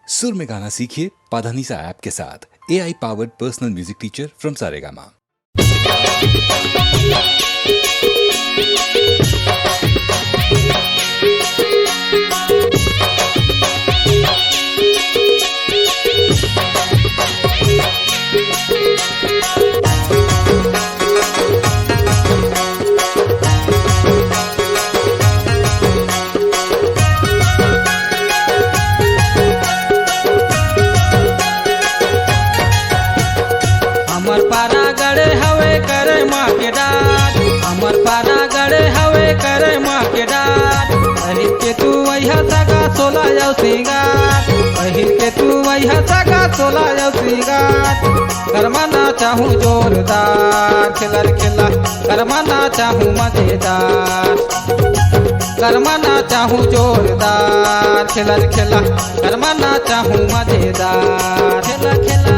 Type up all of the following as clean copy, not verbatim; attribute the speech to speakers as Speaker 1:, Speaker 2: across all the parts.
Speaker 1: सुर में गाना सीखिए पाधानीसा ऐप के साथ। AI powered personal music teacher from Saregama.
Speaker 2: हमर पारा गड़े हवे करे माँ के डाट, हमर पारा गड़े हवे करे माँ के डाट। पहिर के तू वैहा सगा सोला जाओ सिंगार, पहिर के तू वैहा सगा सोला जाओ सिंगार। करमाना चाहूँ जोरदार खिलर खिला, करमाना चाहूँ मजेदार, करमाना चाहूँ जोरदार खिलर खिला, करमाना चाहूँ मजेदार खिला खिला।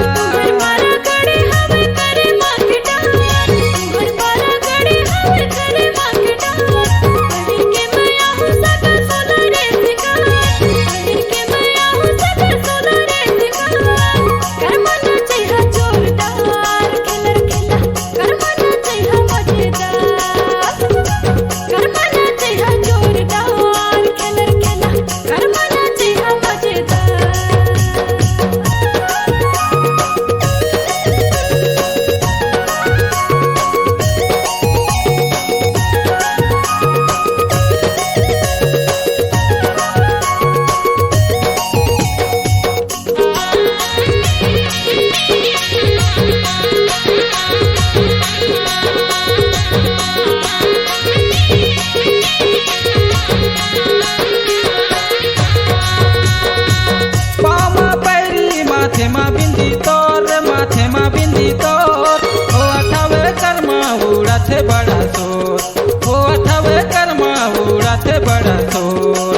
Speaker 2: बड़ा सोर हो अठवे कर्मा उड़ाते बड़ा सोर।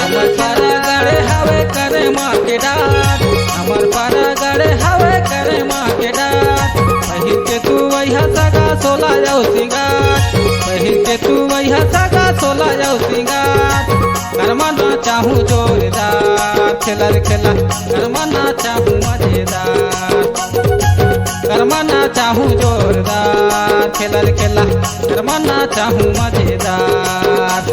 Speaker 2: हमर पारा गड़े हवे करे माँ के डाट, हमर पारा गड़े हवे करे माँ के डाट। पहिर के तू वैहा सगा सोला जाओ सिंगार, पहिर के तू वैहा सगा सोला जाओ सिंगार। करमाना चाहूँ जोरदार खिलर खिला, करमाना चाहूँ मजेदार, करमाना चाहूँ जोरदार खिलर खिला, करमाना चाहूँ मजेदार।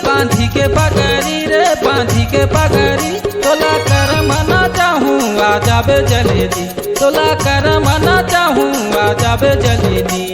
Speaker 2: बांधी के पगड़ी रे बांधी के पगड़ी, तोला कर मना चाहूँ आ जाबे जलेबी, तोला कर मना चाहूँ आ जाबे जलेबी।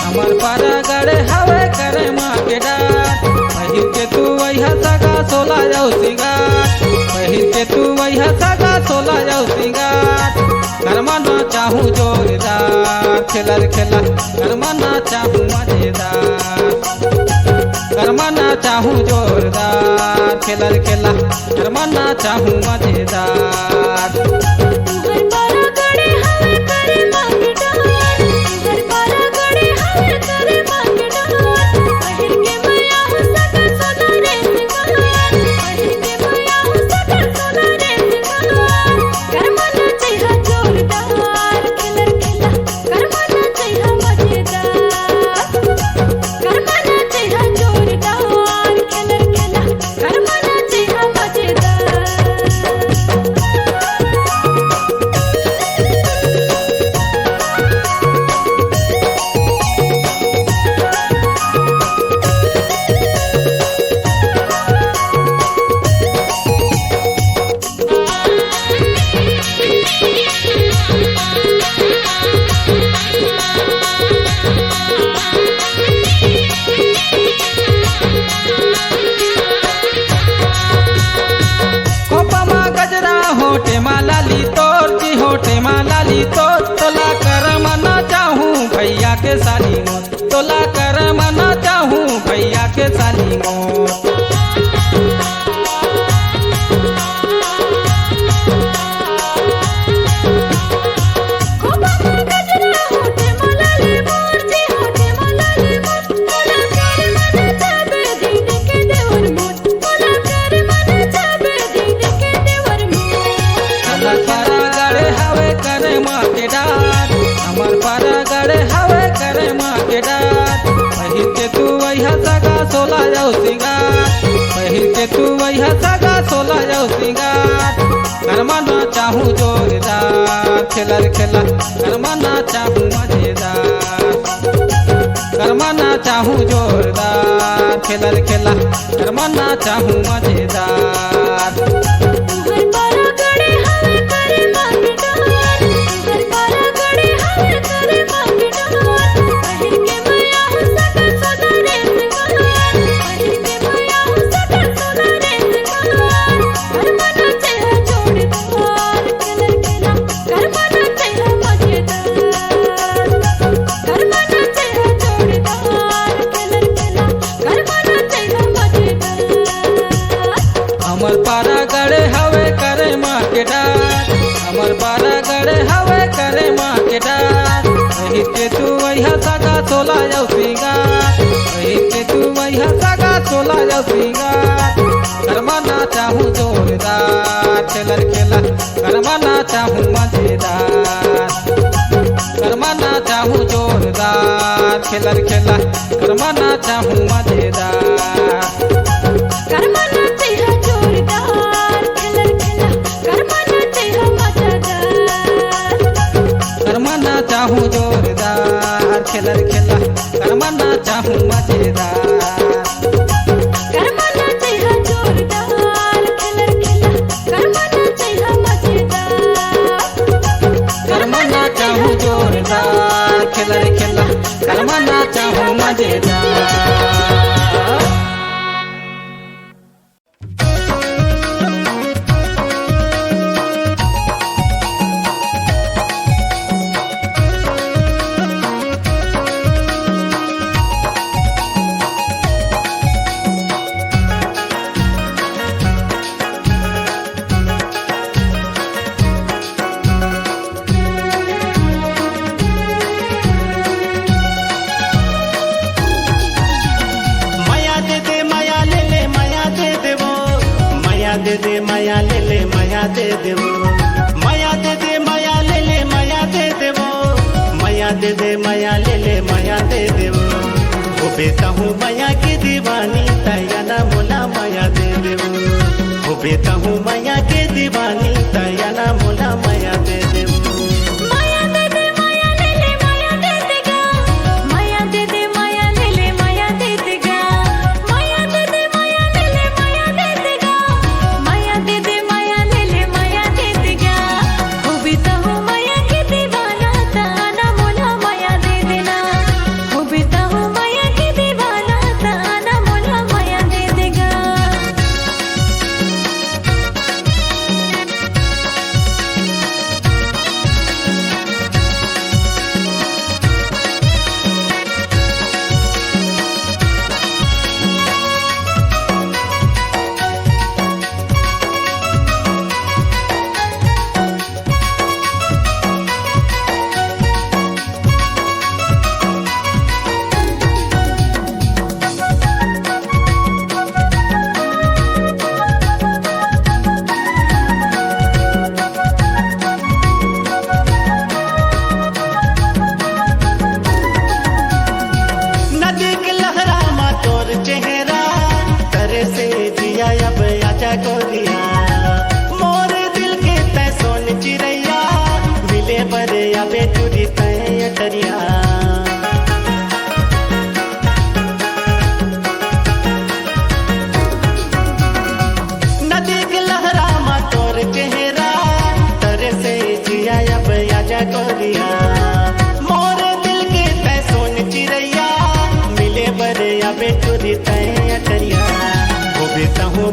Speaker 2: हमर पारा गड़े हवे करे माँ के डाट। पहिर के तू वैहा सगा सोला जाओ सिंगार, पहिर के तू वैहा सगा सोला जाओ सिंगार। करमाना चाहूँ जोरदार खिलर खिला, करमाना चाहूँ मजेदार, करमाना चाहूँ जोरदार खिलर खिला, करमाना चाहूँ मजेदार।
Speaker 3: तुम्हारे पारा गड़े हवे करे माँ के
Speaker 2: जाली मोर। हमर पारा गड़े हवे करे माँ के डार पहिर के तू वैहा सगा सोला जाऊ सिंगार पहिर के तू वैहा सगा सोला जाऊ सिंगार करमाना चाहूँ जोरदार खेलर खेला करमाना चाहूँ मजेदार करमाना चाहूँ जोरदार खेलर खेला करमाना चाहूँ मजेदार। हमर पारा गड़े हवे करे माँ के डार हमर पारा गड़े हवे करे माँ के डार पहिर के तू वैहा सगा सोला जाऊ सिंगार पहिर के तू वैहा सगा सोला जाऊ सिंगार करमाना चाहूँ जोरदार खेलर खेला करमाना चाहूँ मजेदार करमाना चाहूँ जोरदार खेलर खेला करमाना चाहूँ मजेदार। करमाना चाहूँ जोरदार खेलर खेला करमाना चाहूँ मजेदार। करमाना चाहूँ जोरदार खेलर खेला करमाना चाहूँ मजेदार।
Speaker 3: दे दे माया ले ले माया दे देवो माया दे दे माया ले ले माया दे देवो माया दे दे माया ले ले माया दे देवो वो बेटा हूँ माया की दीवानी तया ना मोला माया दे देवो वो बेटा हूँ माया की दीवानी तया ना मोला माया दे देवो।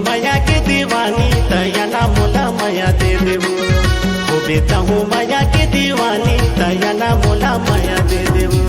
Speaker 3: माया के दीवानी तया ना मोला माया दे देवो हो बेटा हूँ माया के दीवानी तया ना मोला माया दे देवो।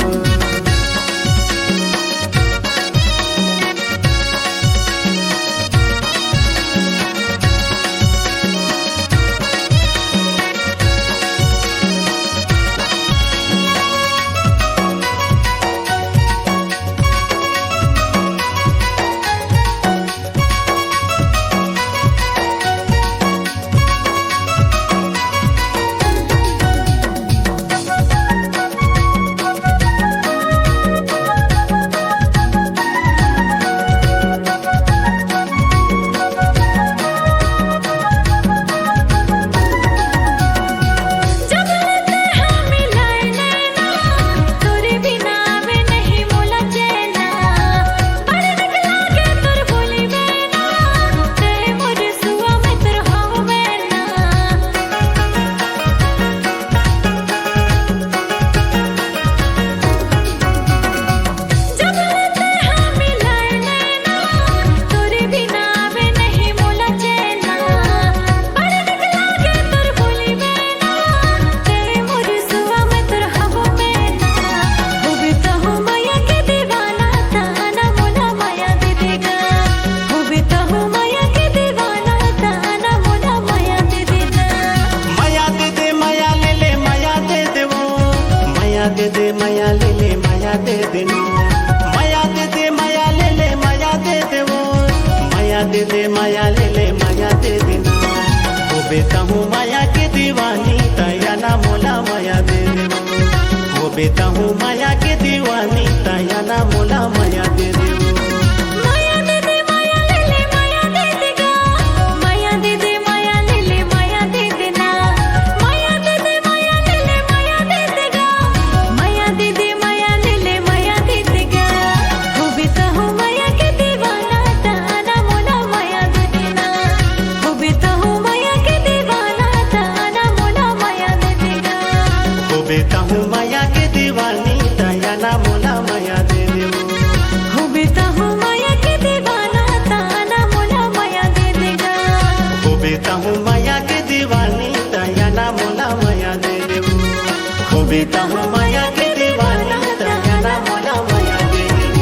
Speaker 3: दे दे माया ले ले माया दे दे नो माया दे दे माया ले ले माया दे दे वो माया दे दे माया ले ले माया दे दे नो वो बेटा हूँ माया की दीवानी तया ना मोला माया दे दे वो बेटा हूँ माया की दीवानी तया ना मोला माया दे दे बेटा हूँ माया के दीवानी तया ना मोला माया दे दे
Speaker 4: हो बेटा हूँ माया के दीवाना ताना मोला माया दे देगा
Speaker 3: वो बेटा हूँ माया के दीवानी तया ना मोला माया दे दे वो बेटा हूँ माया के दीवानी तया ना मोला माया दे दे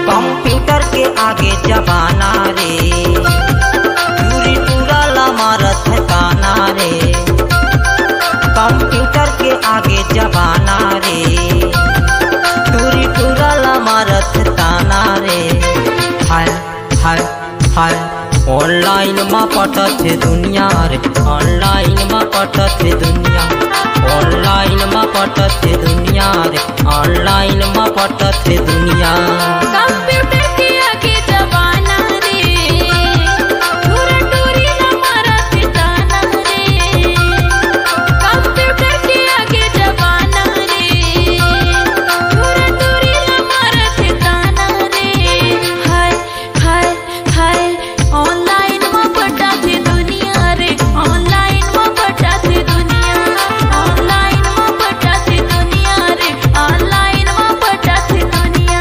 Speaker 5: कंप्यूटर के आगे जबाना रे चूरी टूरला मारत है काना रे कंप्यूटर के आगे जबाना रे चूरी टूरला मारत है ताना रे हाय हाय हाय ऑनलाइन में पटत है दुनिया रे ऑनलाइन में पटत है दुनिया ऑनलाइन में पटत है दुनिया रे ऑनलाइन में पटत है दुनिया
Speaker 4: कंप्यूटर के आगे जबाना रे टूरा टूरी ना मारा ताना रे कंप्यूटर के आगे जबाना रे टूरा टूरी ना मारा ताना रे हाय हाय हाय ऑनलाइन में पटा थी दुनिया रे ऑनलाइन में पटा थी दुनिया ऑनलाइन में पटा थी दुनिया रे ऑनलाइन में पटा थी दुनिया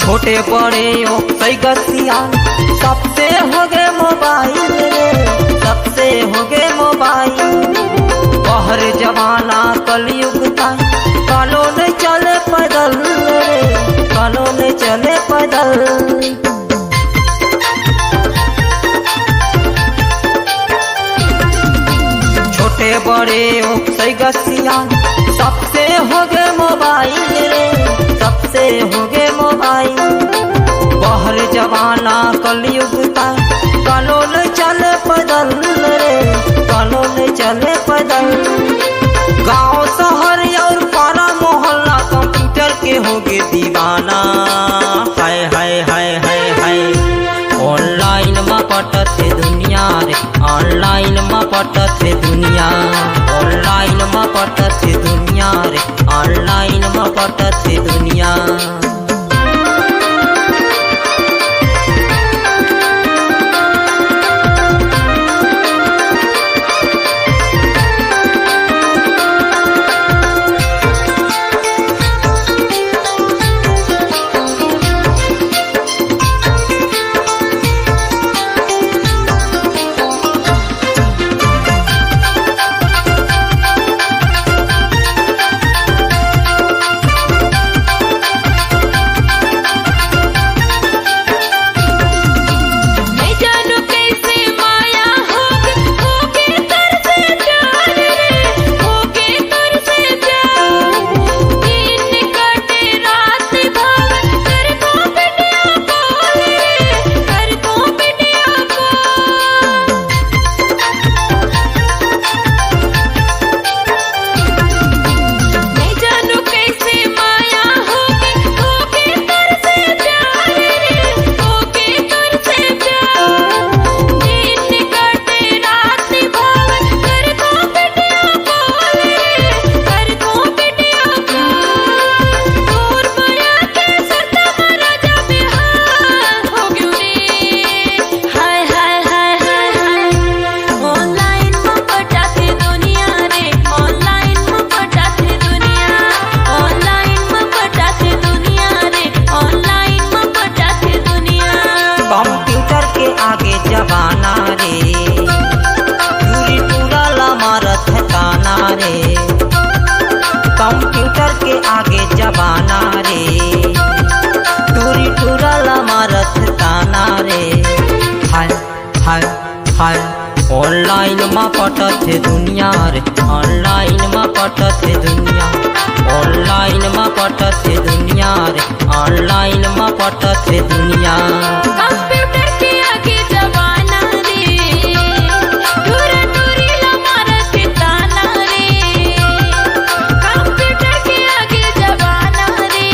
Speaker 5: छोटे बड़े ओ गसिया सबसे हो गए मोबाइल रे सबसे हो गए मोबाइल बहर जमाना कलयुग का कालो ने चले पैदल रे कालो ने चले पैदल छोटे बड़े ओ गसिया सबसे हो गए मोबाइल रे सबसे हो गए मोबाइल बहर जमाना कलयुग का कानून चले पैदल रे कानून चले पैदल गांव शहर और पारा मोहल्ला कंप्यूटर के होगे दीवाना हाय हाय हाय हाय हाय ऑनलाइन में पटत है दुनिया रे ऑनलाइन में पटत है दुनिया ऑनलाइन में पटत है दुनिया रे ऑनलाइन में पटत है दुनिया के आगे जबाना रे टूरी टूरल मारत ताना रे हाय हाय हाय ऑनलाइन मा पटत दुनिया रे ऑनलाइन मा पटत दुनिया ऑनलाइन मा पटत दुनिया रे ऑनलाइन मा पटत दुनिया
Speaker 4: कंप्यूटर के आगे जमाना रे टूरा टूरी मारत ताना रे कंप्यूटर के आगे जमाना रे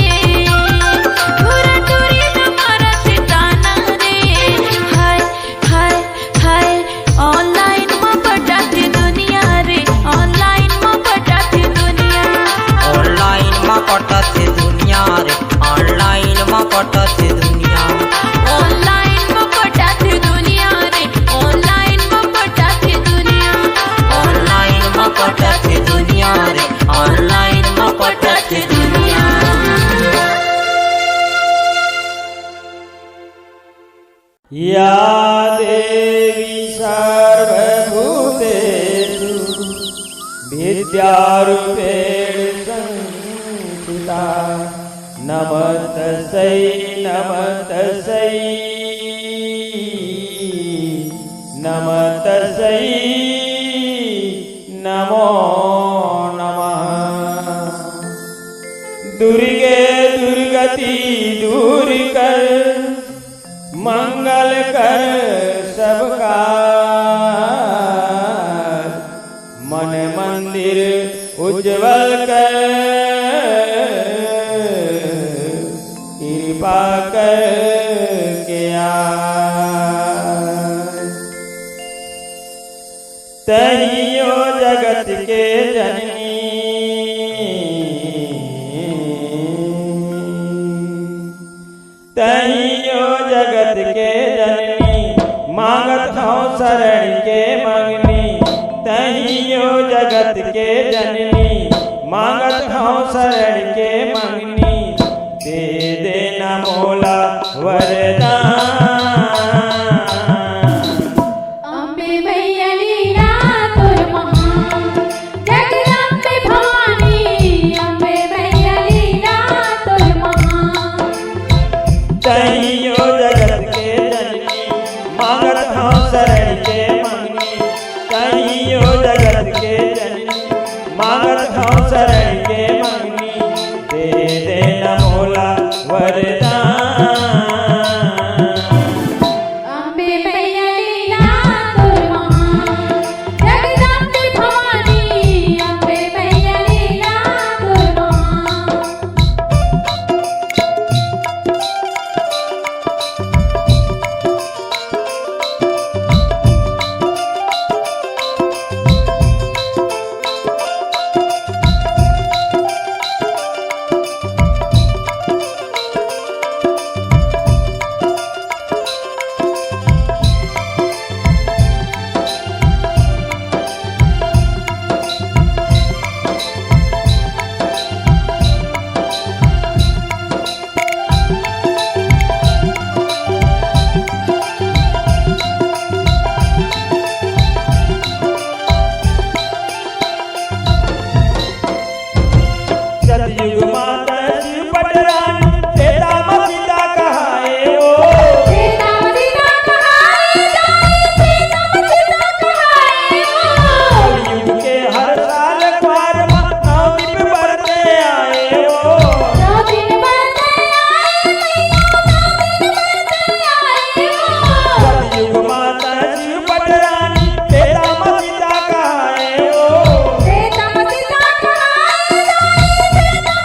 Speaker 4: टूरा टूरी मारत ताना रे हाय हाय हाय ऑनलाइन में पटत दुनिया रे ऑनलाइन में पटत दुनिया
Speaker 5: ऑनलाइन मा पटत दुनिया रे ऑनलाइन मा पटत दुनिया
Speaker 4: ऑनलाइन में पटत दुनिया रे ऑनलाइन में पटत दुनिया
Speaker 5: ऑनलाइन मा पटत दुनिया रे ऑनलाइन मा पटत दुनिया
Speaker 2: या देवी सर्वभूतेषु विद्यारूपेण संस्थिता नमस्तस्यै नमस्तस्यै नमस्तस्यै नमो नमः दुर्गे दुर्गति दूर कर मंगल कर सबका मन मंदिर उज्जवल कर कृपा कर के तहियो जगत के जननी तहियो जगत के जननी मांगत हूँ शरण के मंगनी तहियो जगत के जननी मांगत हूँ शरण के मंगनी दे देना मोला वरदान
Speaker 4: अम्बे मैया लीला तोर महान जगदम्बे भवानी अम्बे मैया लीला तोर महान
Speaker 2: तहियो जगत के जननी मांगत हूँ शरण के मंगनी तहियो जगत के जननी मांगत हूँ शरण के मंगनी दे देना मोला वरदान
Speaker 4: अम्बे मैया लीला तोर महान जगदम्बे भवानी अम्बे मैया लीला तोर महान
Speaker 2: सतयुग माता शिव पटरानी तेरा मसीता कहाए ओ
Speaker 4: सीता सीता कहाए जाए सीता सीता कहाए
Speaker 2: कलयुग के हर साल द्वार में नवदीप बरते आए ओ
Speaker 4: दो दिन बरते आए
Speaker 2: सतयुग माता शिव पटरानी तेरा मसीता कहाए ओ
Speaker 4: सीता सीता कहाए जाए सीता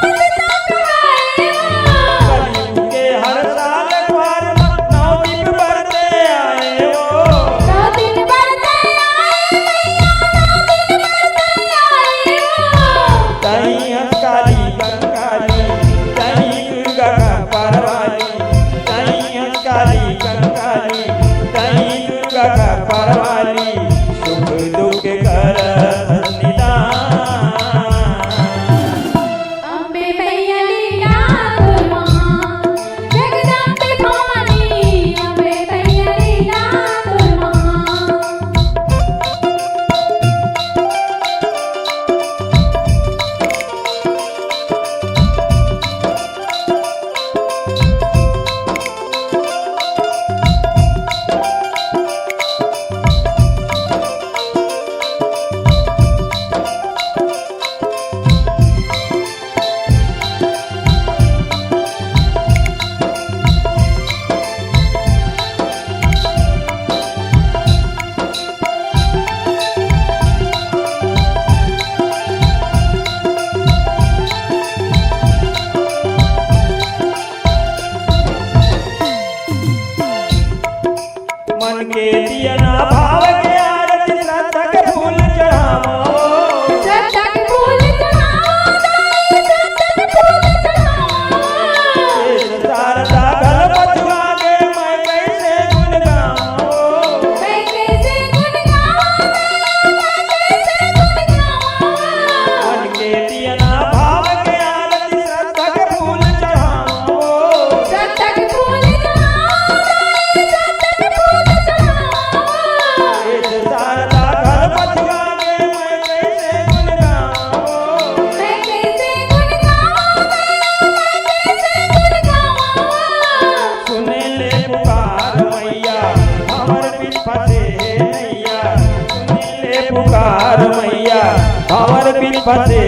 Speaker 6: बसे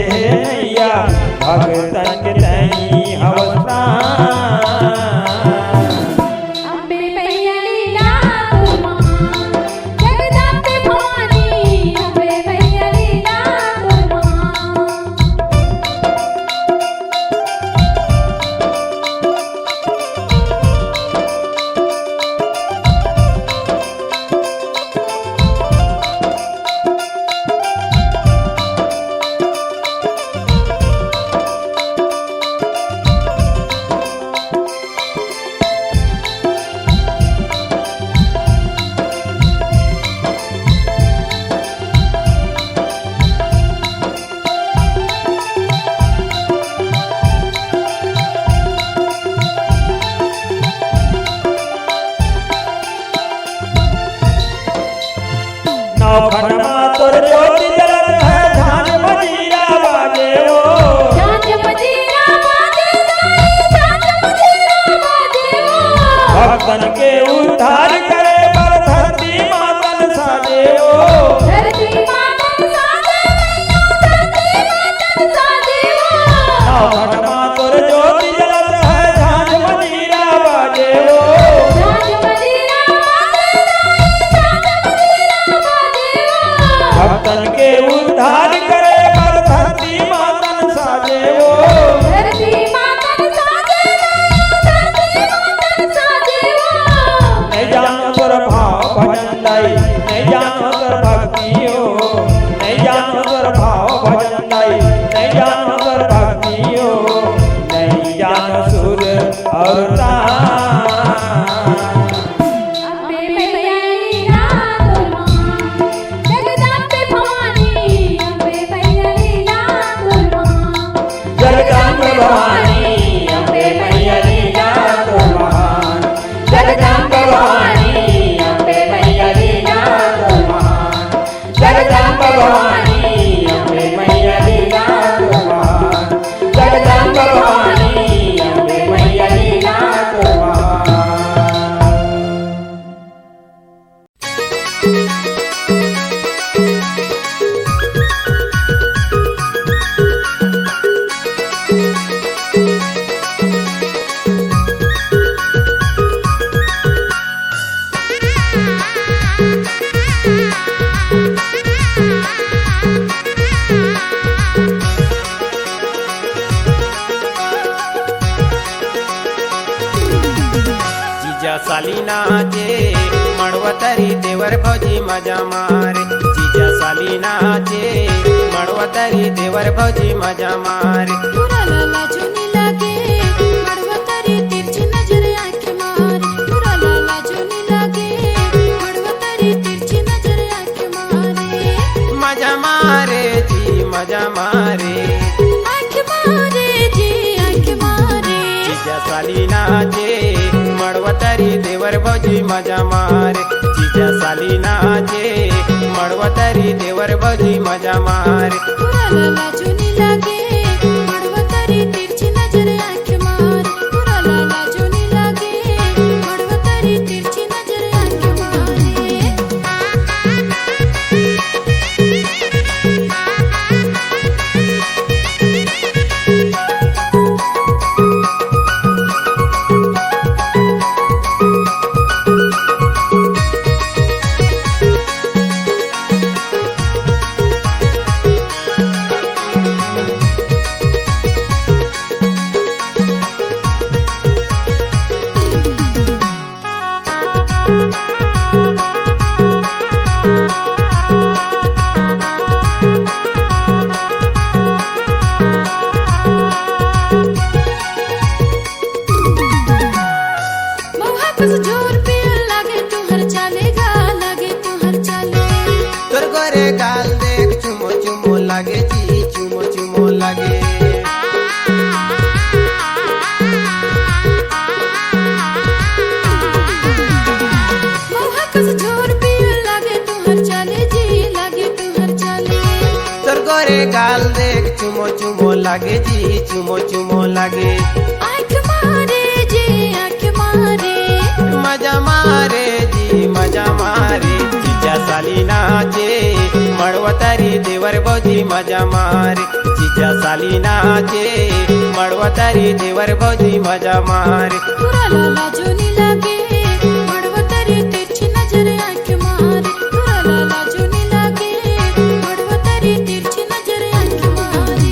Speaker 6: नैया भगतन के तई हवस प्राण।
Speaker 4: अम्बे मैया लीला तोर महान, जगदम्बे भवानी अम्बे मैया लीला तोर महान।
Speaker 6: नौखंडमा तोर ज्योति जलत है झांझ मजीरा बाजे हो।
Speaker 4: झांझ मजीरा बाजे दाई, झांझ मजीरा बाजे हो।
Speaker 6: भक्तन के उद्धार करे पर धरती मातन साजे हो।
Speaker 4: धरती मातन साजे नैया, धरती मातन साजे हो।
Speaker 6: नौखंडमा तोर ज्योति जलत है झांझ मजीरा बाजे हो।
Speaker 4: झांझ मजीरा बाजे दाई, झांझ मजीरा बाजे हो।
Speaker 6: भक्तन के उद्धार करे पर धरती मातन साजे हो।
Speaker 4: धरती मातन साजे नैया, धरती मातन साजे हो।
Speaker 6: नहीं जानो तोर भाव भजन लाई, नहीं जानो तोर भक्ति हो। नहीं जानो तोर भाव भजन लाई, नहीं जानो तोर भक्ति हो। नहीं जानो सुर और तान।
Speaker 4: अम्बे मैया लीला तोर महान, जगदम्बे भवानी अम्बे मैया लीला तोर महान।
Speaker 6: जगदम्बे भवानी अम्बे मैया लीला तोर महान। जगदम्बे भवानी अम्बे मैया लीला तोर महान। जगदम्बे भवानी अम्बे मैया लीला तोर महान। जगदम्बे भवानी अम्बे मैया लीला तोर महान।
Speaker 7: जीजा सालीना जे मड़वतरी देवर भौजी मजा मारे। जीजा सालीना जे मड़वतरी देवर भौजी मजा मारे।
Speaker 4: पूरा लाला चुनी लगे, मड़वा तारी तिरछी नजर आंखें मारे। पूरा लाला चुनी लगे, मड़वा तारी तिरछी नजर आंखें मारे।
Speaker 7: मजा मारे जी मजा मारे।
Speaker 4: आंखें मारे जी आंखें मारे।
Speaker 7: जीजा सालीना जे मड़वतरी देवर भौजी मजा मारे। जीजा सालीना जे मड़वतरी देवर भौजी मजा मारे।
Speaker 4: पूरा लाला चुनी लगे, मड़वा तारी तिरछी नजर आंखें मारे। पूरा लाला चुनी लगे, मड़वा तारी तिरछी नजर आंखें मारे।
Speaker 7: गाल देख चुमो चुमो लागे जी चुमो चुमो लागे
Speaker 4: आँख मारे जी आँख मारे
Speaker 7: मजा मारे जी मजा मारे जीजा साली नाचे मड़वतारी देवर भौजी मजा मारे जीजा साली नाचे मड़वतारी देवर भौजी मजा मारे
Speaker 4: तुरा लाला जोनी लागे मड़वतारी तिरछी नजर आंख मारे तुरा लाला जोनी लागे मड़वतारी तिरछी नजर आंख मारे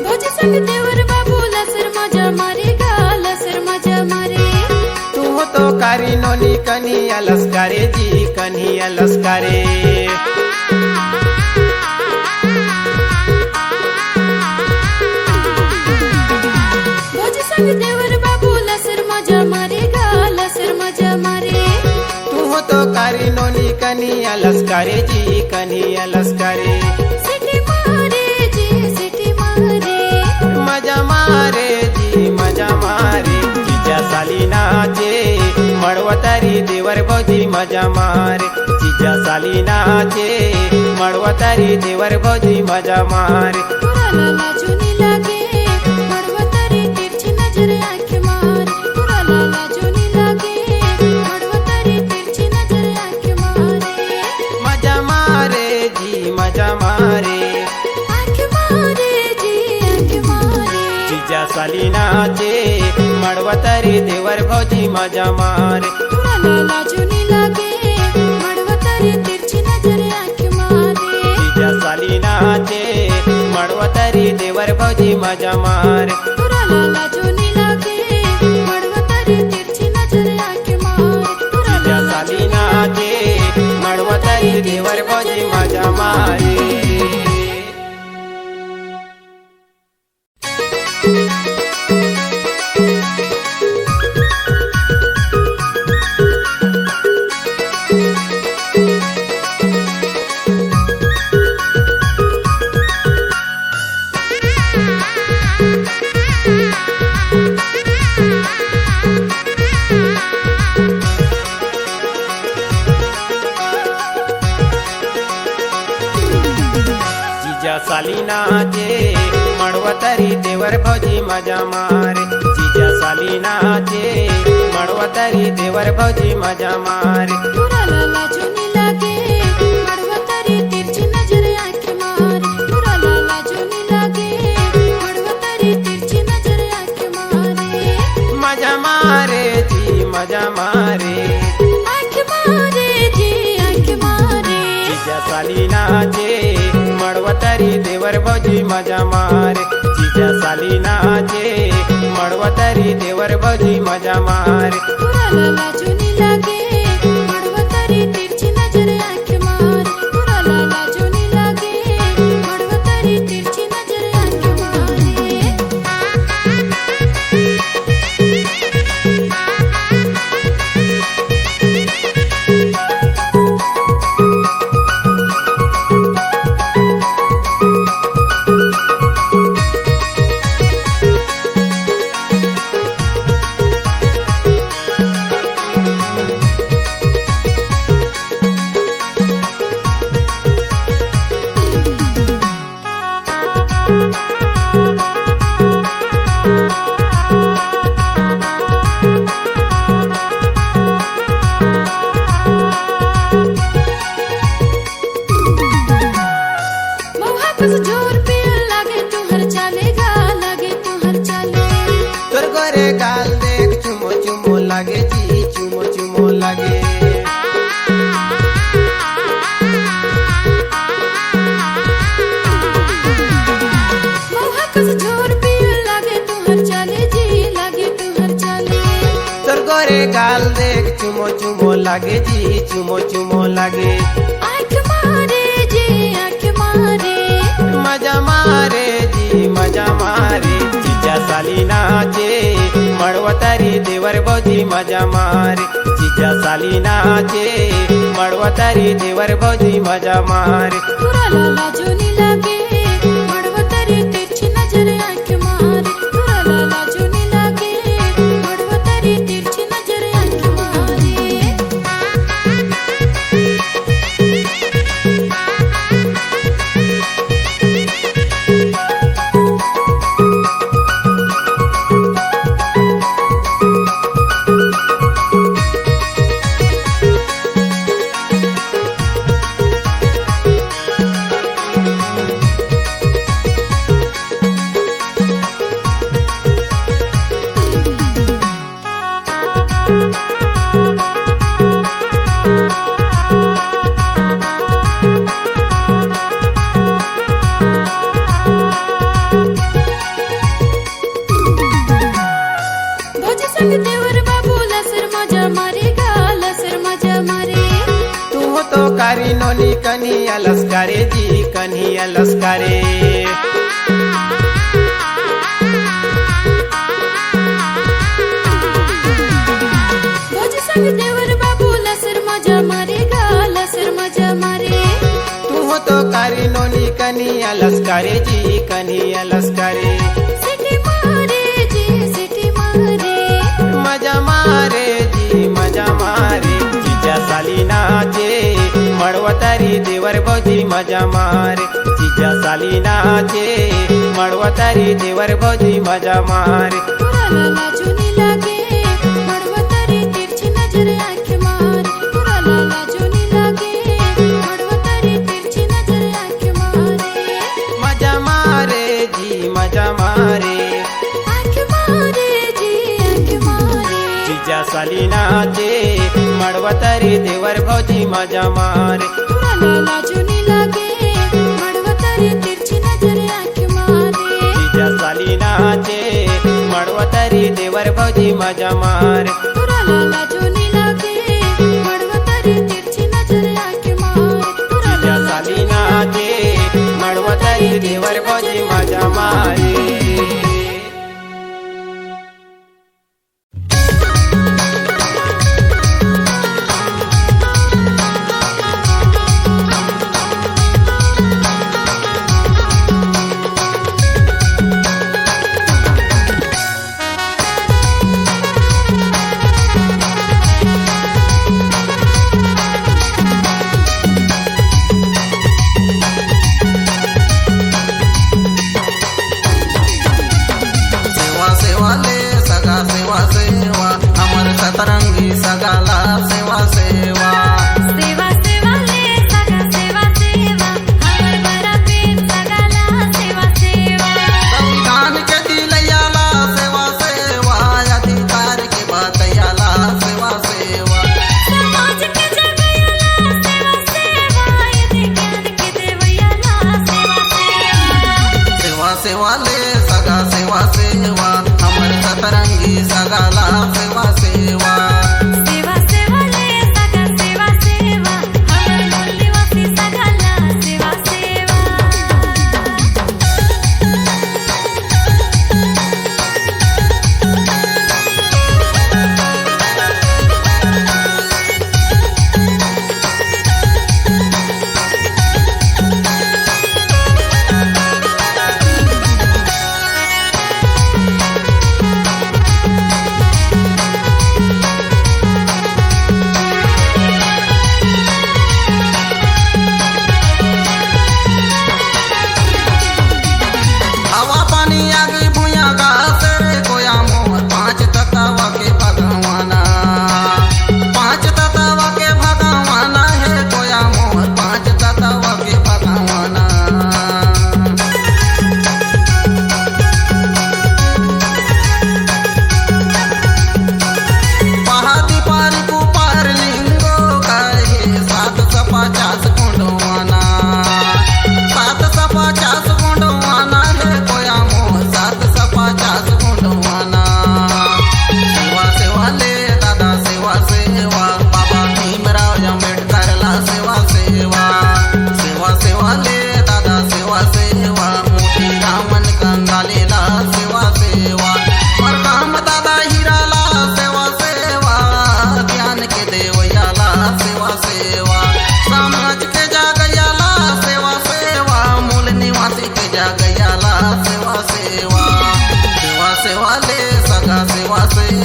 Speaker 4: भौजी संग देवर बाबू लसर मजा मारेगा लसर मजा मारे
Speaker 7: तू तो कारी नोनी कनी अलस्कारे जी कनी अलस्कारे
Speaker 4: भौजी संग देवर बाबू लसर मजा मारेगा लसर मजा मारे
Speaker 7: तू तो कारी नोनी कनी अलस्कारे जी कनी अलस्कारे
Speaker 4: सिटी मारे जी सिटी मारे
Speaker 7: मजा मारे जी मजा मारे जीजा साली नाचे मड़वतारी देवर भौजी मजा मारे जीजा साली नाचे मड़वतारी देवर भौजी मजा मारे
Speaker 4: तुरा लाला जोनी लागे मड़वतारी तिरछी नजर आंख मारे तुरा लाला जोनी लागे मड़वतारी तिरछी नजर आंख मारे
Speaker 7: मजा मारे जी मजा मारे
Speaker 4: आंख मारे जी आंख मारे
Speaker 7: जीजा साली नाचे मड़वतारी देवर भौजी मजा मारे
Speaker 4: तुरा लाला जोनी लागे मड़वतारी तिरछी नजर आंख मारे
Speaker 7: जीजा साली नाचे मड़वतारी देवर भौजी मजा मारे
Speaker 4: तुरा लाला जोनी लागे मड़वतारी तिरछी नजर आंख मारे तुरा
Speaker 7: जीजा साली नाचे मड़वतारी देवर भौजी मजा मारे जीजा साली नाचे मड़वतारी देवर भौजी मजा मारे जीजा साली नाचे मड़वतारी देवर भौजी मजा मारे
Speaker 4: तुरा लाला जोनी लागे मड़वतारी तिरछी नजर आंख मारे तुरा लाला जोनी लागे मड़वतारी तिरछी नजर आंख मारे
Speaker 7: मजा मारे जी मजा मारे
Speaker 4: आंख मारे जी आंख मारे
Speaker 7: जीजा साली नाचे मड़वतारी देवर भौजी मजा मारे जीजा साली नाचे मड़वतारी देवर भौजी मजा मारे
Speaker 4: तुरा लाला जोनी लागे मड़वतारी तिरछी नजर आंख मारे तुरा लाला जोनी लागे मड़वतारी तिरछी नजर आंख मारे बस जोर पे लागे तू हर चालेगा लागे तू हर चाले
Speaker 7: तोर गोरे गाल देख चुमो चुमो लागे जी चुमो चुमो लागे
Speaker 4: मोहा कस जोर पे लागे तू हर चाले जी लागे तू हर चाले
Speaker 7: तोर गोरे गाल देख चुमो चुमो लागे जी चुमो चुमो लागे
Speaker 4: आंख मारे जी आंख मारे
Speaker 7: मजा मारे जी मजा मारे जीजा साली नाचे मळवतारी देवर भाऊजी मजा मारे जीजा साली नाचे मळवतारी देवर भाऊजी मजा मारे
Speaker 4: तुराला लाजूनी लागे मडवतरी तिरछी नजर आंख मारे तुराला लाजूनी लागे मडवतरी तिरछी नजर आंख मारे भोजी संग देवर बाबू लसर मजा मारे गा लसर मजा मारे
Speaker 7: तू तो कारी नोनी कनी अलस्कारे जी कनी अलस्कारे
Speaker 4: भोजी संग देवर बाबू लसर मजा मारे गा लसर मजा मारे
Speaker 7: तू तो कारी नोनी कनी अलस्कारे जी कनी अलस्कारे
Speaker 4: सिटी मारे जी सिटी मारे
Speaker 7: मजा मारे जी मजा मारे जीजा साली नाचे मळवतारी देवर भाऊजी मजा मारे जीजा साली नाचे मळवतारी देवर भाऊजी मजा मारे
Speaker 4: तुराला लाजूनी लागे मडवतरी तिरछी नजर आंख मारे तुराला लाजूनी लागे मडवतरी तिरछी नजर आंख मारे
Speaker 7: मजा मारे जी मजा मारे
Speaker 4: आंख मारे जी आंख मारे
Speaker 7: जीजा साली नाचे मळवतारी देवर भाऊजी मजा मारे
Speaker 4: तुराला लाजूनी लागे मडवतरी तिरछी नजर आंख मारे
Speaker 7: जीजा साली नाचे मळवतारी देवर भाऊजी मजा मारे
Speaker 4: तुराला लाजूनी लागे मडवतरी तिरछी नजर आंख मारे
Speaker 7: जीजा साली नाचे मळवतारी देवर भाऊजी मजा मारे
Speaker 8: सेवा सेवा ले सगा सेवा सेवा अमर सतरंगी सगाला सेवा सेवा
Speaker 4: सेवा सेवा ले सगा सेवा सेवा हमर बड़ा प्रेम सगाला सेवा सेवा
Speaker 8: संविधान के दिलयाला सेवा सेवा अधिकार के बतयाला सेवा सेवा
Speaker 4: समाज के जगयाला सेवा सेवा यदि ज्ञान के देवयाला सेवा सेवा
Speaker 8: सेवा सेवा ले सगा सेवा सेवा अमर सतरंगी सगाला सेवा सेवा
Speaker 4: सेवा सेवा ले सगा सेवा सेवा हमर मूल्यवासी सगाला सेवा सेवा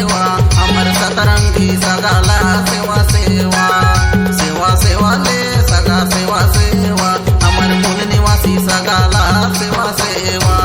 Speaker 8: सेवा हमर सतरंगी सगाला सेवा सेवा सेवा सेवा ले सगा सेवा सेवा हमर मूल निवासी सगाला सेवा सेवा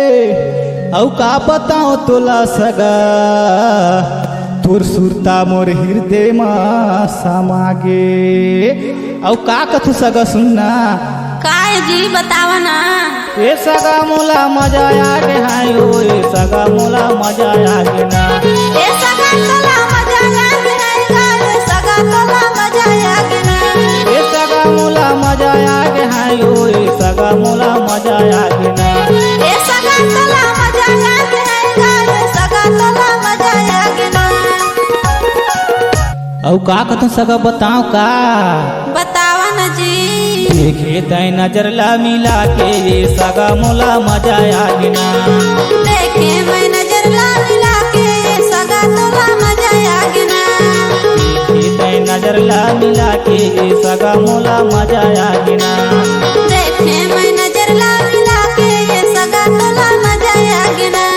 Speaker 9: औ का बताओ तोला सगा तोर सुरता मोर हृदय मा समागे औ का कथु सगा सुनना
Speaker 4: काय जी बतावा ना।
Speaker 9: ए सगा मोला मजा आगे हाय ओ ए सगा मोला मजा आगे ना
Speaker 4: ए सगा तोला मजा आगे है गाए सगा तोला मजा आगे ना।
Speaker 9: ए सगा मोला मजा आगे हाय ओ ए सगा मोला मजा आगे ना
Speaker 4: ए सगा तोला मजा आगे है गाए सगा तोला मजा आगे ना।
Speaker 9: औ का कथु सगा बताओ का
Speaker 4: बतावा ना जी।
Speaker 9: देखे तय नजर ला मिला के ये सगा मोला मजा आगे ना
Speaker 4: देखे मैं नजर ला मिला के ये सगा तोला मजा आगे ना।
Speaker 9: देखे तय नजर ला मिला के ये सगा मोला मजा आगे ना
Speaker 4: देखे मैं नजर ला मिला के ये सगा तोला मजा आगे ना।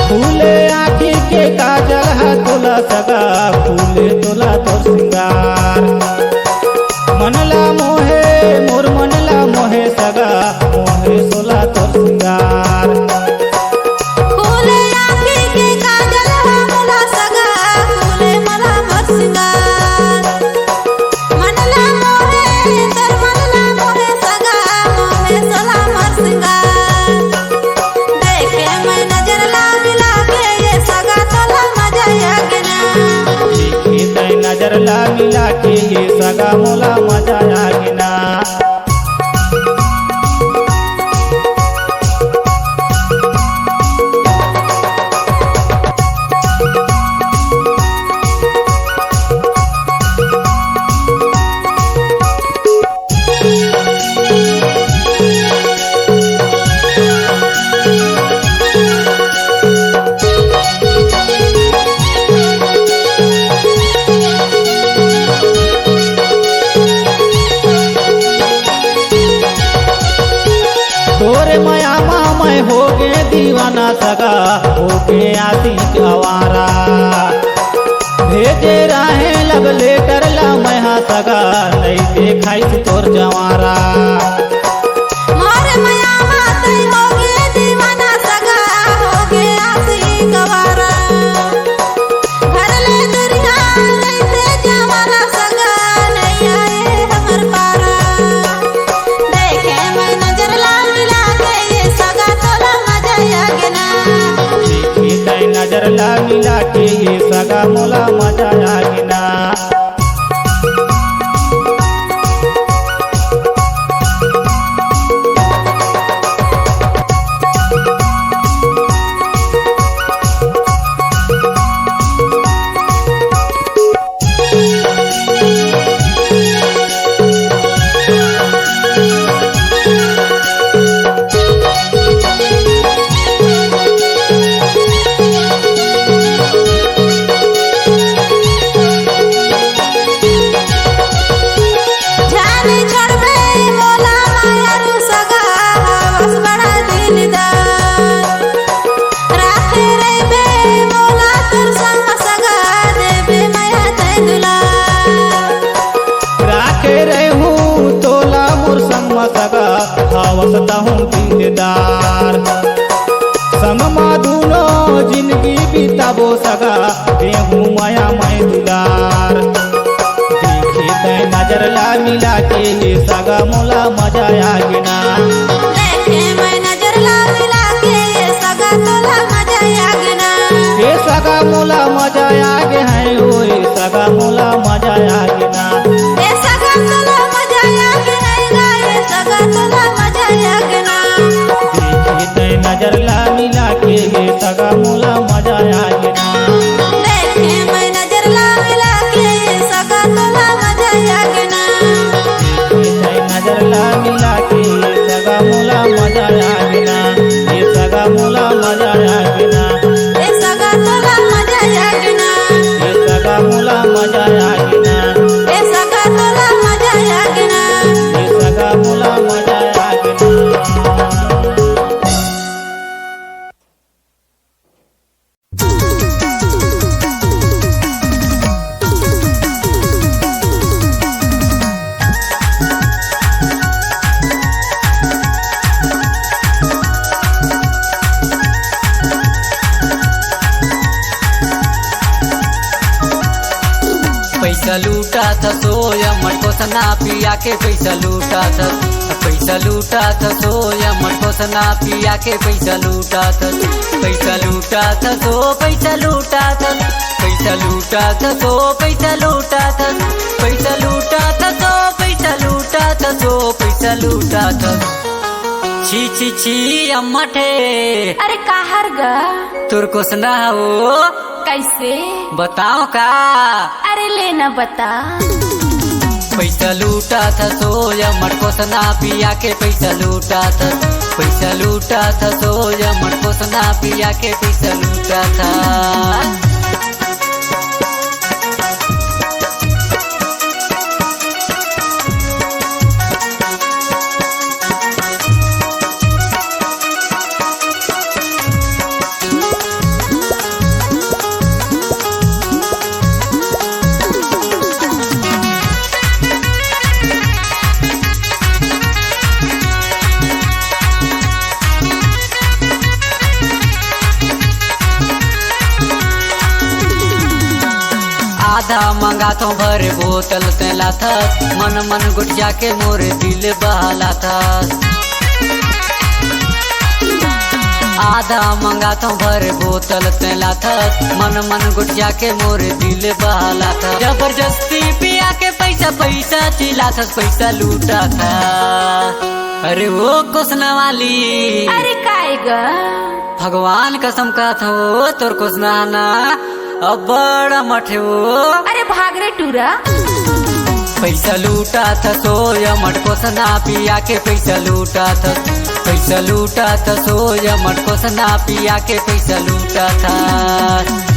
Speaker 9: फूले आँखी के काजल है तोला सगा फूले तोला तो सिंगार मनला मोहे मोर मनला मोहे सगा मोहे सोला तो सिंगार
Speaker 4: फूले आँखी के काजल है मोला सगा फूले मला मोर सिंगार मनला मोहे तर मनला मोहे सगा मोहे सोला मोर सिंगार। देखे मैं नजर ला मिला के ये सगा तोला मजा आगे ना।
Speaker 9: देखे तय नजर ला मिला के ये सगा मोला मजा आगे ना तोरे माया मैं हो गे दीवाना सगा हो गे आशिक आवारा भेजे राहे लब लेटर ला मैं हा सगा नहीं देखाई तोर जवारा
Speaker 4: मोर मया माते होगे दीवाना सगा होगे आसी गवारा घर ले दुनिया लेते जवाना सगा नहीं आए हमर पारा। देखे मैं नजर ला मिला के ये सगा तोला मजा आगे ना।
Speaker 9: देखे तय नजर ला मिला के ये सगा मोला मजा आगे ना
Speaker 4: जाने छोड़बे मोला माया रू सगा बस बड़ा दिलदार। राखे रहबे मोला तोर संग सगा देबे माया तै दुलार।
Speaker 9: राखे रहूं तोला मोर संग सगा हवसता हूँ दिलदार संग मा दूनो जिंदगी बिताबो सगा देहूँ माया मैं दुलार। देखे तय नजर ला मिला के ये सगा मोला मजा आगे ना
Speaker 4: देखे मैं नजर ला मिला के ये सगा तोला मजा आगे ना।
Speaker 9: ये सगा मोला मजा आगे है ओ ये सगा मोला मजा आगे ना
Speaker 4: ये सगा तोला मजा आगे है गा ये सगा तोला मजा आगे ना।
Speaker 9: देखे तय नजर ला मिला के ये सगा मोला मजा आगे ना
Speaker 4: देखे मैं नजर ला मिला के ये सगा तोला मजा आगे ना।
Speaker 9: देखे तय नजर ला मिला के मजा आगिना ये सगा मुला मजा आगिना
Speaker 4: ए सगा तोला मजा आगिना
Speaker 9: ये सगा मुला मजा आगिना
Speaker 4: ए सगा तोला मजा आगिना
Speaker 9: ये सगा मुला मजा आगिना
Speaker 2: पैसा लूटा था सोया मटको सना पिया के पैसा लूटा था सोया मटको सना पिया के पैसा लूटा था पैसा लूटा था सो पैसा लूटा था पैसा लूटा था सो पैसा लूटा था पैसा लूटा था सो पैसा लूटा था सो पैसा लूटा था छी छी छी अम्मा ठे
Speaker 4: अरे काहर गा
Speaker 2: तुर को सना हो
Speaker 4: कैसे
Speaker 2: बताओ का
Speaker 4: अरे लेना बता
Speaker 2: पैसा लूटा था सोया मटको सना पिया के पैसा लूटा था सोया मटको सना पिया के पैसा लूटा था आधा मंगा तो भरे बोतल तेला था मन मन गुटिया के मोरे दिल बहला था आधा मंगा तो भरे बोतल तेला था मन मन गुटिया के मोरे दिल बहला था जबरदस्ती पिया के पैसा पैसा चिल्ला था पैसा लूटा था अरे वो कुसना वाली
Speaker 4: अरे काएगा
Speaker 2: भगवान कसम का था वो तोर कुसना ना अब बड़ा मठे वो
Speaker 4: अरे भाग रे टूरा
Speaker 2: पैसा लूटा था सोया मटको सना पिया के पैसा लूटा था सोया मटको सना पिया के पैसा लूटा था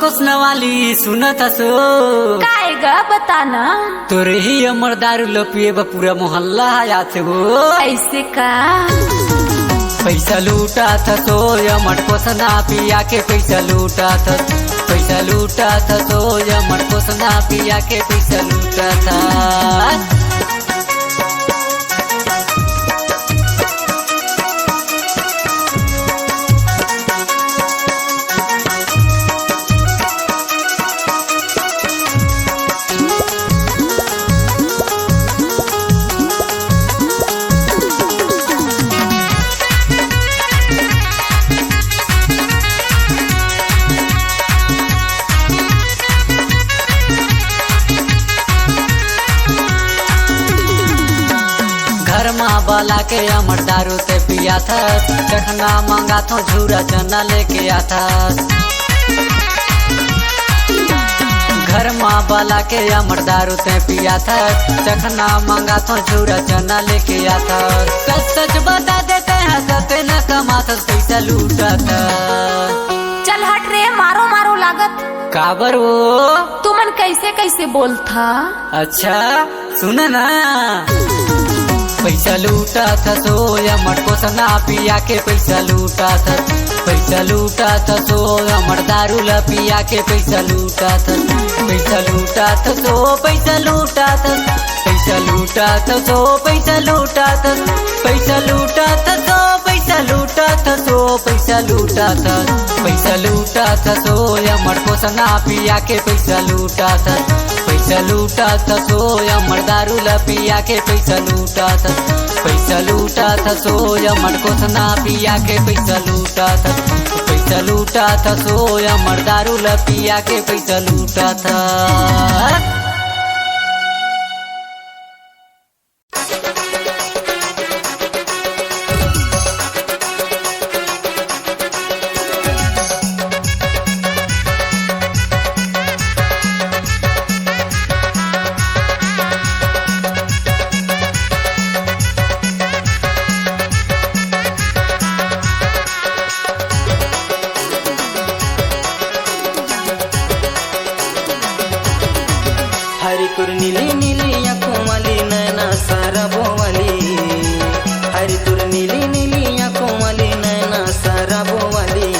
Speaker 2: कुसना वाली सुनत सो
Speaker 4: काएगा बताना
Speaker 2: तोरे ही अमर दारू लो पिए बा पूरा मोहल्ला याद से हो
Speaker 4: ऐसे का
Speaker 2: पैसा लूटा था सोया मटको सना पिया के पैसा लूटा था सोया मटको सना पिया के पैसा लूटा था वाला के अमर दारू ते पिया था चखना मांगा तो झूरा चना लेके आता घर माँ वाला के अमर दारू ते पिया था चखना मांगा तो झूरा चना लेके आता सच सच बता देते हैं सते न कमाता पैसा लूटा था
Speaker 4: चल हट रे मारो मारो लागत
Speaker 2: काबर वो
Speaker 4: तुमन कैसे कैसे बोल था
Speaker 2: अच्छा सुन ना पैसा लूटा था सोया मटको सना पिया के पैसा लूटा था पैसा लूटा था सो हमर दारू ला पिया के पैसा लूटा था सो पैसा लूटा था सो पैसा लूटा था पैसा लूटा था सो पैसा लूटा था पैसा लूटा था सो पैसा लूटा था सो पैसा लूटा था पैसा लूटा था सो हमर को सना पिया के पैसा लूटा था पैसा लूटा था सो हमर दारू ला पिया के पैसा लूटा था पैसा लूटा था सो हमर को सना पिया के पैसा लूटा था पैसा लूटा था सो हमर दारू ला पिया के पैसा लूटा था।
Speaker 5: हरिपुर नीली नीली आँखों वाली नैना शराबों वाली हरिपुर नीली नीली आँखों वाली नैना शराबों वाली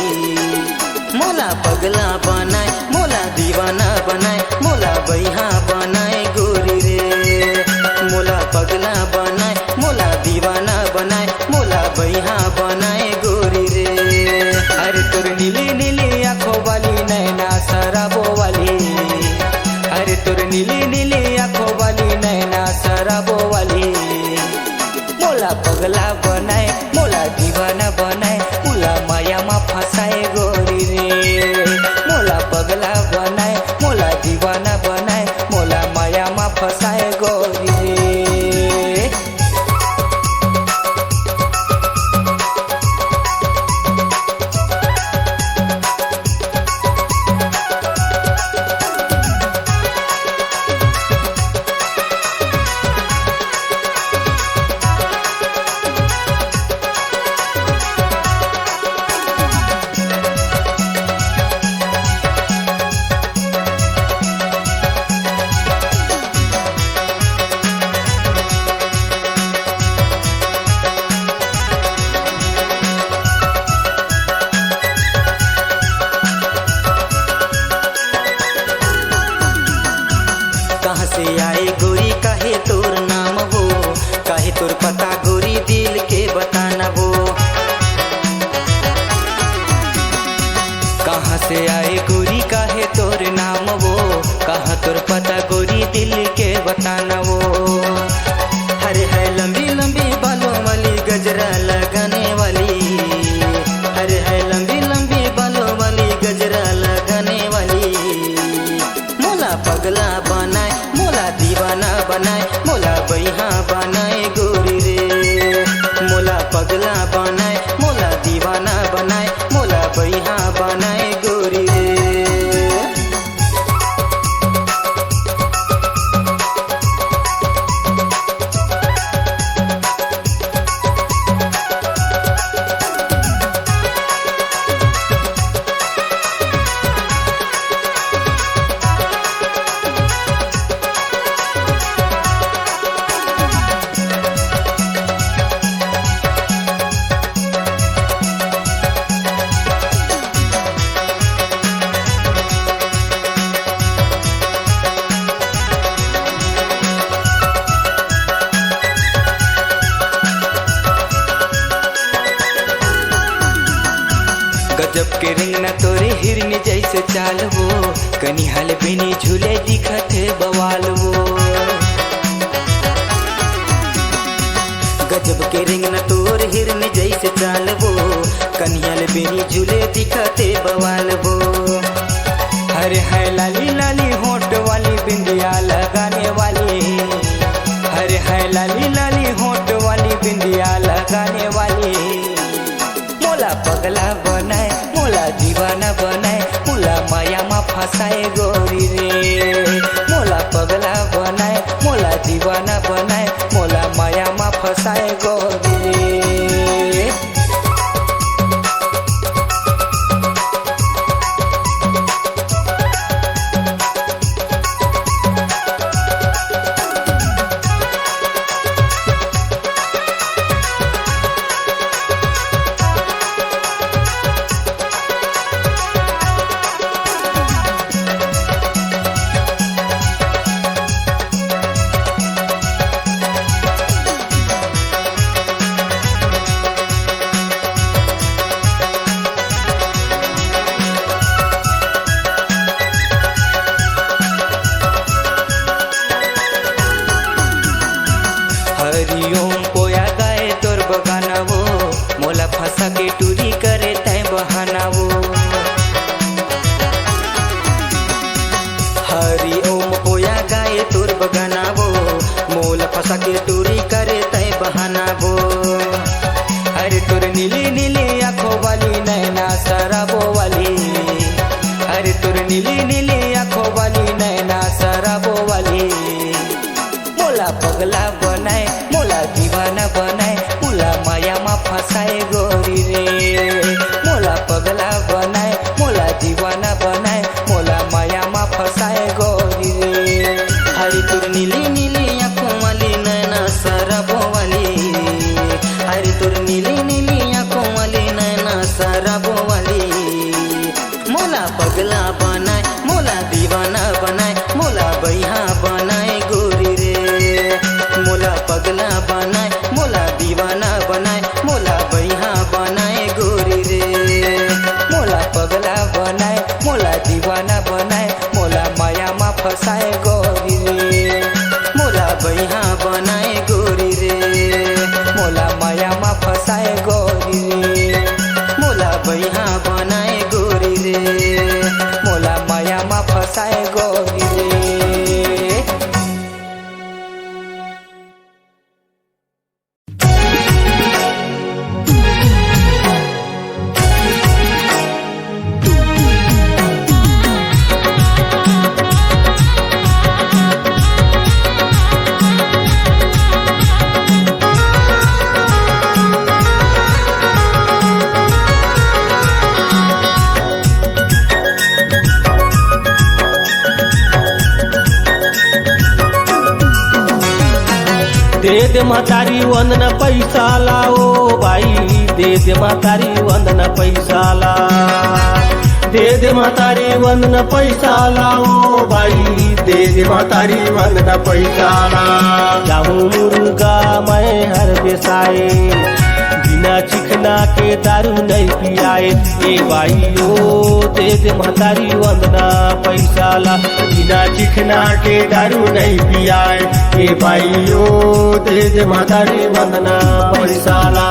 Speaker 5: मोला पगला बनाए मोला दीवाना बनाए मोला बैहा बनाए गोरी रे मोला पगला बनाए मोला दीवाना बनाए मोला बैहा बनाए गोरी रे हरिपुर नीली नीली आँखों वाली नैना शराबों वाली अरे तुर नीली नीली आँखों वाली नैना शराबों वाली मोला पगला बनाए मोला दीवाना बनाए मोला माया मा फंसाए गोरी रे मोला पगला बनाए मोला दीवाना बनाए मोला माया मा फंसाए गोरी रे। कहाँ से आए गोरी काहे तोर नाम वो काहे तोर पता गोरी दिल के बताना वो कहाँ से आए गोरी काहे तोर नाम वो कहाँ तोर पता गोरी दिल के बताना वो हरे है लंबी लंबी बालों वाली गजरा लगाने वाली हरे है लंबी लंबी बालों वाली गजरा लगाने वाली मोला पगला बनाए मोला दीवाना बनाए मोला बैहा बनाए गोरी रे मोला पगला बनाए मोला दीवाना बनाए मोला बैहा बनाए गोरी रे। गजब के रिंग न तोरे हिरनी जैसे चाल वो कनी हाल बिनी झूले दिखत है बवाल वो गजब के रिंग न तोरे हिरनी जैसे चाल वो कनी हाल बिनी झूले दिखत है बवाल वो हरे है लाली लाली होंठ वाली बिंदिया लगाने वाली हरे है लाली लाली होंठ वाली बिंदिया लगाने वाली मोला पगला बनाए मोला दीवाना बनाए मोला माया मा फंसाए गोरी रे मोला पगला बनाए मोला दीवाना बनाए मोला माया मा फंसाए गोरी रे। फंसा के टूरी करे तय बहाना गो। अरे तोर नीली नीली आंखों वाली नैना शराबो वाली, अरे तोर नीली नीली आंखों वाली नैना शराबो वाली। मोला पगला बनाए मोला दीवाना बनाए मोला माया मा फंसाए गोरी रे। मोला पगला बनाए मोला दीवाना बनाए मोला माया मा फंसाए गोरी रे। हरी तोर नीली नीली आंखों वाली नैना शराबो वाली, हरी तोर नीली नीली आंखों वाली नैना शराबो वाली। मोला पगला बनाए मोला दीवाना बनाए मोला बैहा बनाए गोरी रे। मोला पगला बनाए मोला दीवाना बनाए मोला बैहा बनाए गोरी रे। मोला पगला बनाए मोला दीवाना बनाए मोला माया मा फंसाए गोरी रे। मोला बैहा बनाए गोरी रे मोला माया मा फंसाए गोरी रे। मोला बैहा बनाए गोरी रे मोला माया मा फंसाए गोरी रे।
Speaker 6: दे दे महतारी वंदना पैसा लाओ भाई, दे दे महतारी वंदना पैसा ला। दे दे महतारी वंदना पैसा लाओ भाई, दे दे महतारी वंदना पैसा ला। जाऊं मुर्गा मैं हर बेसाए बिना चिकना के दारू नहीं पियाए। ए भाई ओ दे दे महतारी वंदना पैसा ला, बिना चिकना के दारू नहीं पियाए। ए भाई ओ दे दे महतारी वंदना पैसा ला।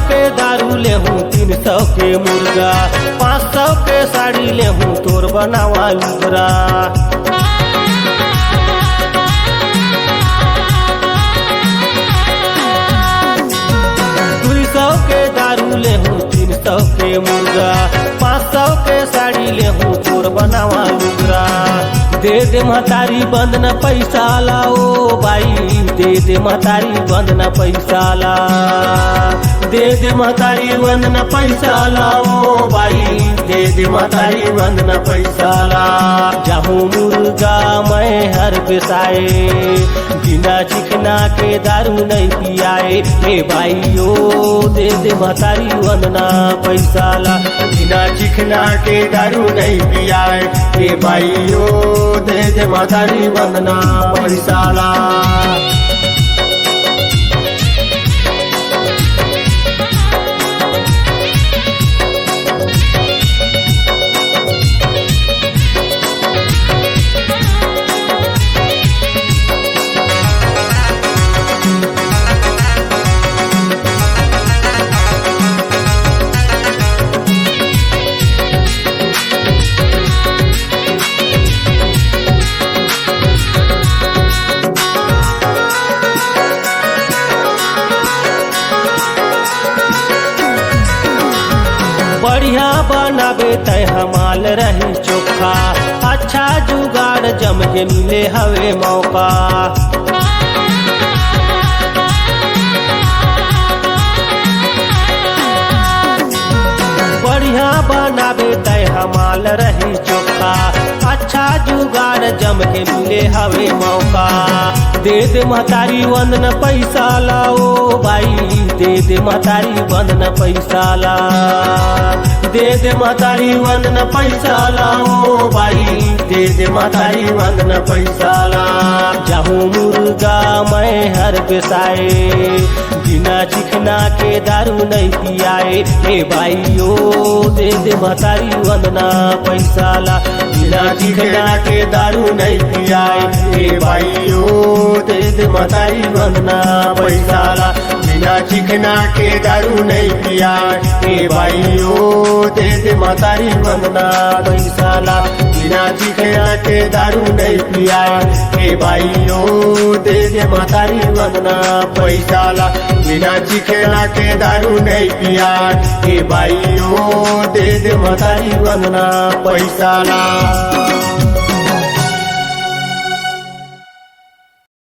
Speaker 6: के दारू ले हूँ 300 के मुर्गा, 500 के साड़ी ले हूँ तोर बनावा लुगरा। 200 के दारू ले हूँ 300 के मुर्गा, 500 के साड़ी ले हूँ तोर बनावा लुगरा। दे दे महतारी बंदना पैसा लाओ भाई, दे दे महतारी बंदना पैसा ला। दे दे महतारी वंदना पैसा लाओ भाई, दे दे महतारी वंदना पैसा ला। जाहूं मुर्गा मैं हर बेसाए बिना चिकना के दारू नहीं पियाए। हे भाई ओ दे दे महतारी वंदना पैसा ला, बिना चिकना के दारू नहीं पियाए। हे भाई ओ दे दे महतारी वंदना पैसा ला। बढ़िया बनाबे तय हमाल रही चोखा, अच्छा जुगाड़ जम के मिले हवे मौका। बढ़िया बनाबे तय हमाल रही चोखा, अच्छा जुगाड़ जम के मिले हवे मौका।
Speaker 10: दे दे महतारी वंदन पैसा लाओ भाई, दे दे महतारी वंदन पैसा ला, दे दे महतारी वंदन पैसा लाओ भाई, दे दे महतारी वंदन पैसा ला। जाहूँ मुर्गा मैं हर बेसाए, बिना चिकना के दारू नहीं पियाए, हे भाइयों दे दे महतारी वंदना पैसा ला, बिना चिकना के दारू नहीं पियाए, हे भाइयों दे दे महतारी वंदना पैसा ला, बिना चिकना के दारू नहीं पियाए, हे भाइयों दे दे महतारी वंदना पैसा ला, बिना चिकना के दारू नहीं पियाए, हे भाइयों दे दे महतारी वंदना पैसा ला, बिना चिकना के दारू नहीं पियाए, हे भाइयों दे दे महतारी वंदना पैसा ला।